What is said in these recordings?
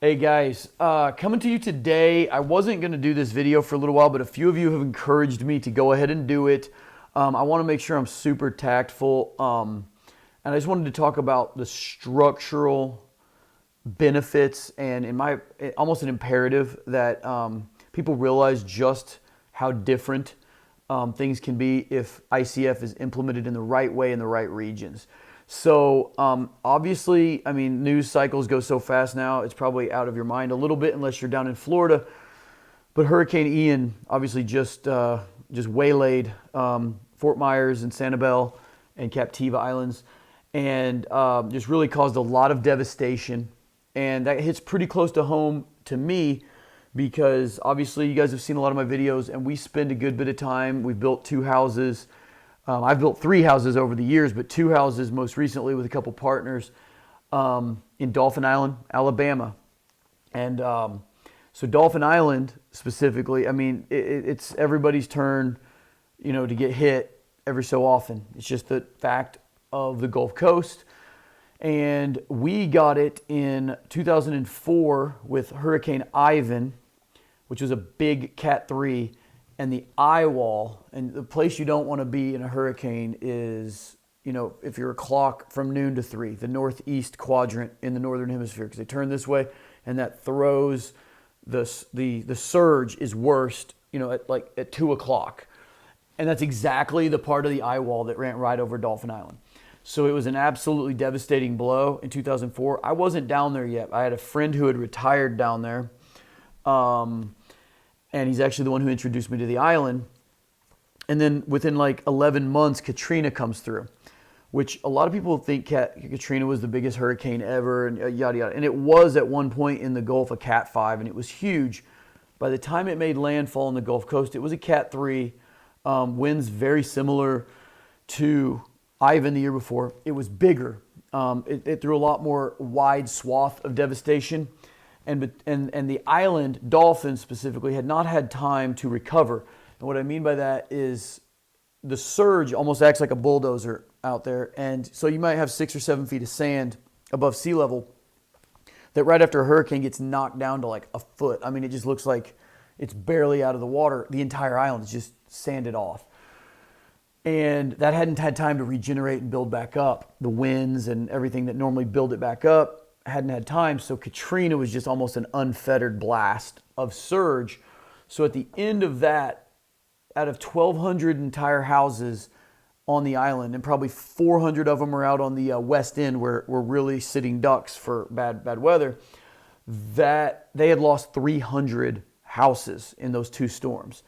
Hey guys, coming to you today. I wasn't going to do this video for a little while, but a few of you have encouraged me to go ahead and do it. I want to make sure I'm super tactful. And I just wanted to talk about the structural benefits and almost an imperative that people realize just how different things can be if ICF is implemented in the right way in the right regions. So obviously, I mean, news cycles go so fast now, it's probably out of your mind a little bit unless you're down in Florida. But Hurricane Ian obviously just waylaid Fort Myers and Sanibel and Captiva Islands, and just really caused a lot of devastation. And that hits pretty close to home to me because obviously you guys have seen a lot of my videos, and we spend a good bit of time. We've built two houses. I've built three houses over the years, but two houses most recently with a couple partners in Dolphin Island, Alabama. And so Dolphin Island specifically, I mean, it's everybody's turn, to get hit every so often. It's just the fact of the Gulf Coast. And we got it in 2004 with Hurricane Ivan, which was a big Cat 3. And the eye wall, and the place you don't want to be in a hurricane is, if you're a clock from noon to 3, the northeast quadrant in the northern hemisphere, because they turn this way, and that throws the surge is worst, at 2 o'clock. And that's exactly the part of the eye wall that ran right over Dolphin Island. So it was an absolutely devastating blow in 2004. I wasn't down there yet. I had a friend who had retired down there. And he's actually the one who introduced me to the island. And then within 11 months, Katrina comes through, which a lot of people think Katrina was the biggest hurricane ever, and yada, yada. And it was at one point in the Gulf a Cat 5, and it was huge. By the time it made landfall on the Gulf Coast, it was a Cat 3. Winds very similar to Ivan the year before. It was bigger. It threw a lot more wide swath of devastation. And the island, Dolphin specifically, had not had time to recover. And what I mean by that is the surge almost acts like a bulldozer out there. And so you might have 6 or 7 feet of sand above sea level that right after a hurricane gets knocked down to a foot. I mean, it just looks like it's barely out of the water. The entire island is just sanded off. And that hadn't had time to regenerate and build back up. The winds and everything that normally build it back up hadn't had time, so Katrina was just almost an unfettered blast of surge. So at the end of that, out of 1,200 entire houses on the island, and probably 400 of them are out on the west end where we're really sitting ducks for bad weather, that they had lost 300 houses in those two storms.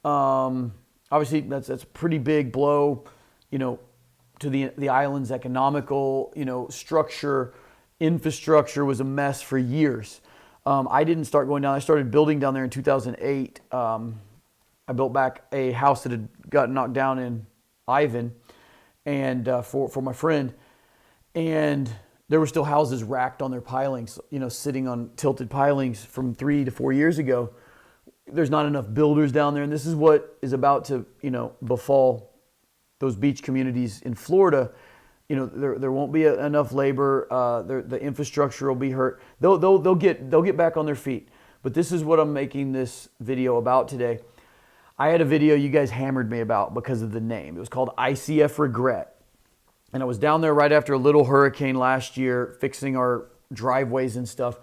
Obviously, that's a pretty big blow, to the island's economical, structure. Infrastructure was a mess for years. I didn't start going down. I started building down there in 2008. I built back a house that had gotten knocked down in Ivan, and for my friend. And there were still houses racked on their pilings, sitting on tilted pilings from 3 to 4 years ago. There's not enough builders down there, and this is what is about to, befall those beach communities in Florida. There won't be enough labor. The infrastructure will be hurt. They'll get back on their feet. But this is what I'm making this video about today. I had a video you guys hammered me about because of the name. It was called ICF Regret. And I was down there right after a little hurricane last year, fixing our driveways and stuff.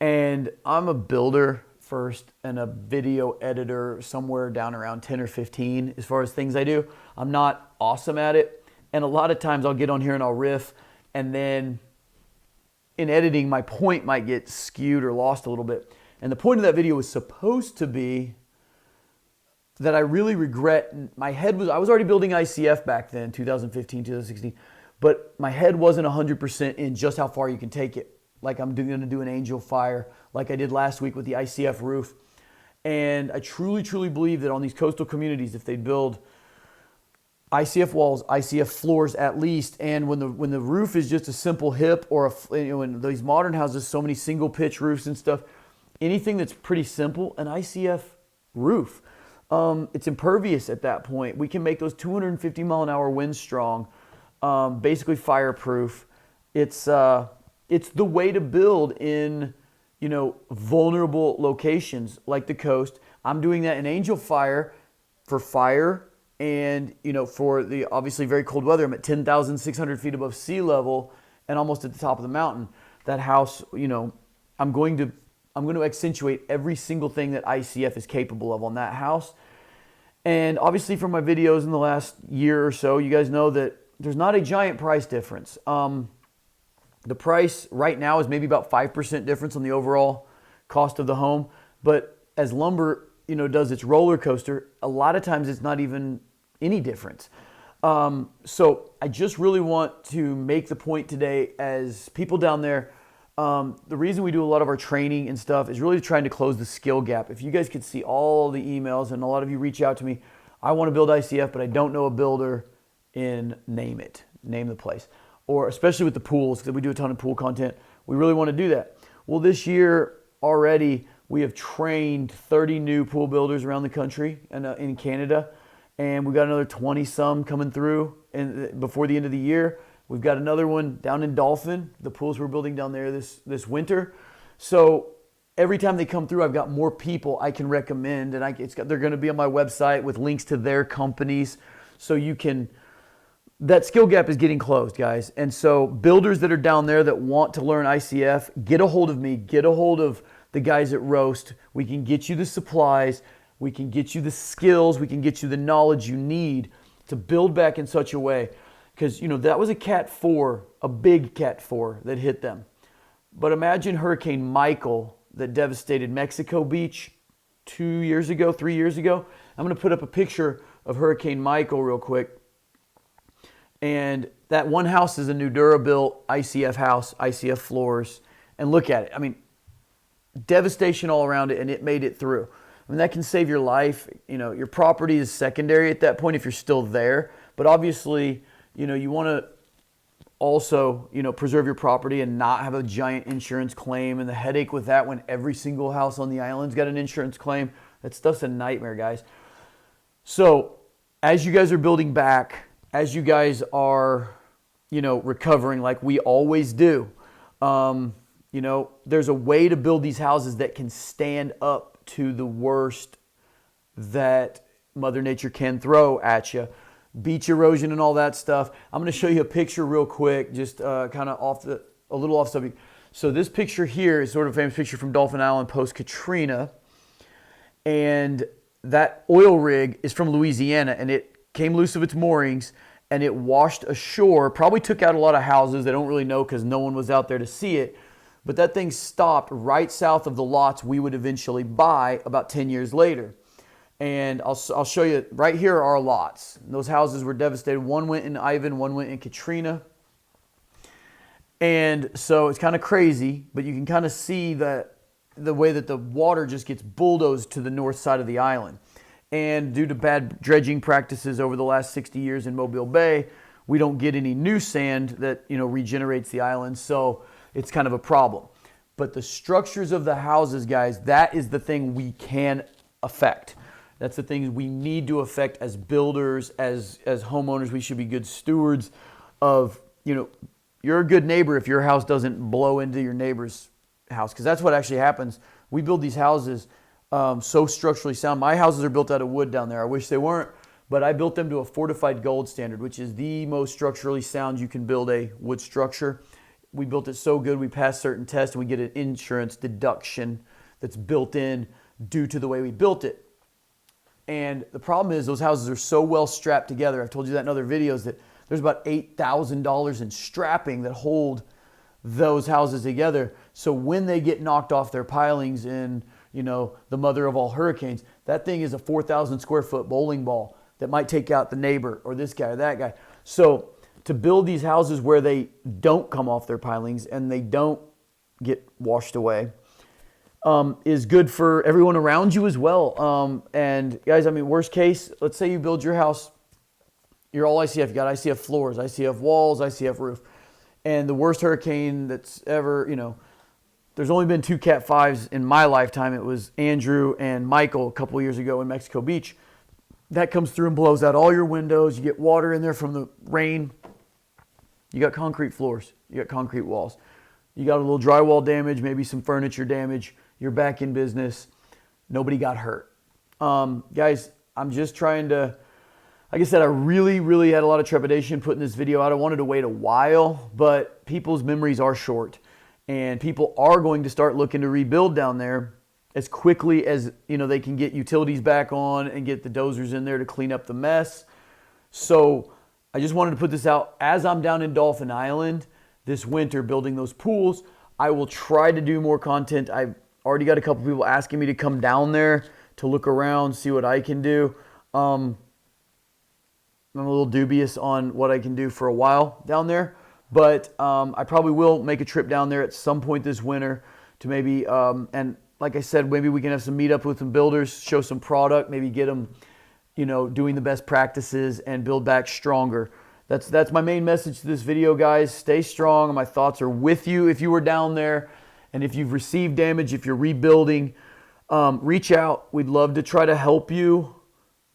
And I'm a builder first and a video editor somewhere down around 10 or 15 as far as things I do. I'm not awesome at it. And a lot of times I'll get on here and I'll riff, and then in editing, my point might get skewed or lost a little bit. And the point of that video was supposed to be that I really regret, I was already building ICF back then, 2015, 2016, but my head wasn't 100% in just how far you can take it. Like I'm going to do an angel fire, like I did last week with the ICF roof. And I truly, truly believe that on these coastal communities, if they build ICF walls, ICF floors at least, and when the roof is just a simple hip or in these modern houses, so many single pitch roofs and stuff, anything that's pretty simple, an ICF roof, it's impervious at that point. We can make those 250 mile an hour winds strong, basically fireproof. It's the way to build in vulnerable locations like the coast. I'm doing that in Angel Fire for fire and, for the obviously very cold weather. I'm at 10,600 feet above sea level and almost at the top of the mountain. That house, I'm going to accentuate every single thing that ICF is capable of on that house. And obviously from my videos in the last year or so, you guys know that there's not a giant price difference. The price right now is maybe about 5% difference on the overall cost of the home. But as lumber, does its roller coaster, a lot of times it's not even any difference. So I just really want to make the point today as people down there, the reason we do a lot of our training and stuff is really trying to close the skill gap. If you guys could see all the emails, and a lot of you reach out to me, I want to build ICF, but I don't know a builder in name the place. Or especially with the pools, because we do a ton of pool content. We really want to do that. Well, this year already, we have trained 30 new pool builders around the country and in Canada. And we've got another 20 some coming through before the end of the year. We've got another one down in Dolphin, the pools we're building down there this winter. So every time they come through, I've got more people I can recommend. And they're going to be on my website with links to their companies. So that skill gap is getting closed, guys. And so builders that are down there that want to learn ICF, get a hold of me. Get a hold of the guys at Roast. We can get you the supplies. We can get you the skills. We can get you the knowledge you need to build back in such a way. Because, that was a Cat 4, a big Cat 4 that hit them. But imagine Hurricane Michael that devastated Mexico Beach 3 years ago. I'm going to put up a picture of Hurricane Michael real quick. And that one house is a new Durabuilt ICF house, ICF floors. And look at it. I mean, devastation all around it, and it made it through. I mean, that can save your life. Your property is secondary at that point if you're still there. But obviously, you want to also, preserve your property and not have a giant insurance claim. And the headache with that when every single house on the island's got an insurance claim, that stuff's a nightmare, guys. So as you guys are building back, as you guys are, recovering like we always do, there's a way to build these houses that can stand up to the worst that Mother Nature can throw at you. Beach erosion and all that stuff. I'm going to show you a picture real quick, just kind of a little off subject. So this picture here is sort of a famous picture from Dolphin Island post-Katrina. And that oil rig is from Louisiana, and it came loose of its moorings, and it washed ashore, probably took out a lot of houses. They don't really know because no one was out there to see it. But that thing stopped right south of the lots we would eventually buy about 10 years later. And I'll show you, right here are our lots. Those houses were devastated. One went in Ivan, one went in Katrina. And so it's kind of crazy, but you can kind of see the way that the water just gets bulldozed to the north side of the island. And due to bad dredging practices over the last 60 years in Mobile Bay, we don't get any new sand that regenerates the island. So it's kind of a problem. But the structures of the houses, guys, that is the thing we can affect. That's the things we need to affect as builders, as homeowners. We should be good stewards of, you're a good neighbor if your house doesn't blow into your neighbor's house, because that's what actually happens. We build these houses so structurally sound. My houses are built out of wood down there. I wish they weren't, but I built them to a fortified gold standard, which is the most structurally sound you can build a wood structure. We built it so good, we passed certain tests, and we get an insurance deduction that's built in due to the way we built it. And the problem is those houses are so well strapped together. I've told you that in other videos that there's about $8,000 in strapping that hold those houses together. So when they get knocked off their pilings in, the mother of all hurricanes, that thing is a 4,000 square foot bowling ball that might take out the neighbor or this guy or that guy. So to build these houses where they don't come off their pilings and they don't get washed away is good for everyone around you as well. And guys, worst case, let's say you build your house, you're all ICF, you got ICF floors, ICF walls, ICF roof. And the worst hurricane that's ever, there's only been 2 Cat 5s in my lifetime. It was Andrew and Michael a couple years ago in Mexico Beach. That comes through and blows out all your windows. You get water in there from the rain. You got concrete floors. You got concrete walls. You got a little drywall damage, maybe some furniture damage. You're back in business. Nobody got hurt. Guys, I'm just trying to, like I said, I really, really had a lot of trepidation putting this video out. I wanted to wait a while, but people's memories are short, and people are going to start looking to rebuild down there as quickly as they can get utilities back on and get the dozers in there to clean up the mess. So I just wanted to put this out as I'm down in Dolphin Island this winter building those pools. I will try to do more content. I've already got a couple people asking me to come down there to look around, see what I can do. I'm a little dubious on what I can do for a while down there, but I probably will make a trip down there at some point this winter to maybe, and like I said, maybe we can have some meetup with some builders, show some product, maybe get them, doing the best practices and build back stronger. That's my main message to this video, guys. Stay strong. My thoughts are with you if you were down there, and if you've received damage, if you're rebuilding, reach out. We'd love to try to help you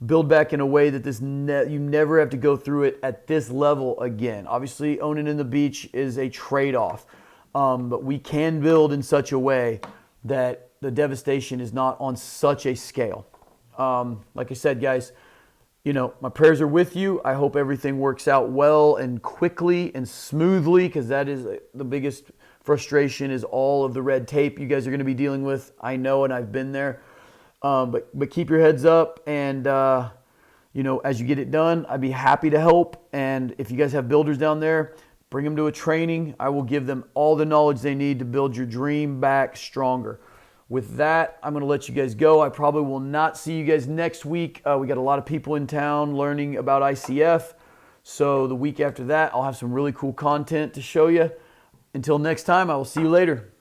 build back in a way that you never have to go through it at this level again. Obviously, owning in the beach is a trade-off, but we can build in such a way that the devastation is not on such a scale. Like I said, guys, my prayers are with you. I hope everything works out well and quickly and smoothly, because that is the biggest frustration, is all of the red tape you guys are going to be dealing with. I know, and I've been there. But keep your heads up, and as you get it done, I'd be happy to help. And if you guys have builders down there, bring them to a training. I will give them all the knowledge they need to build your dream back stronger. With that, I'm going to let you guys go. I probably will not see you guys next week. We got a lot of people in town learning about ICF. So the week after that, I'll have some really cool content to show you. Until next time, I will see you later.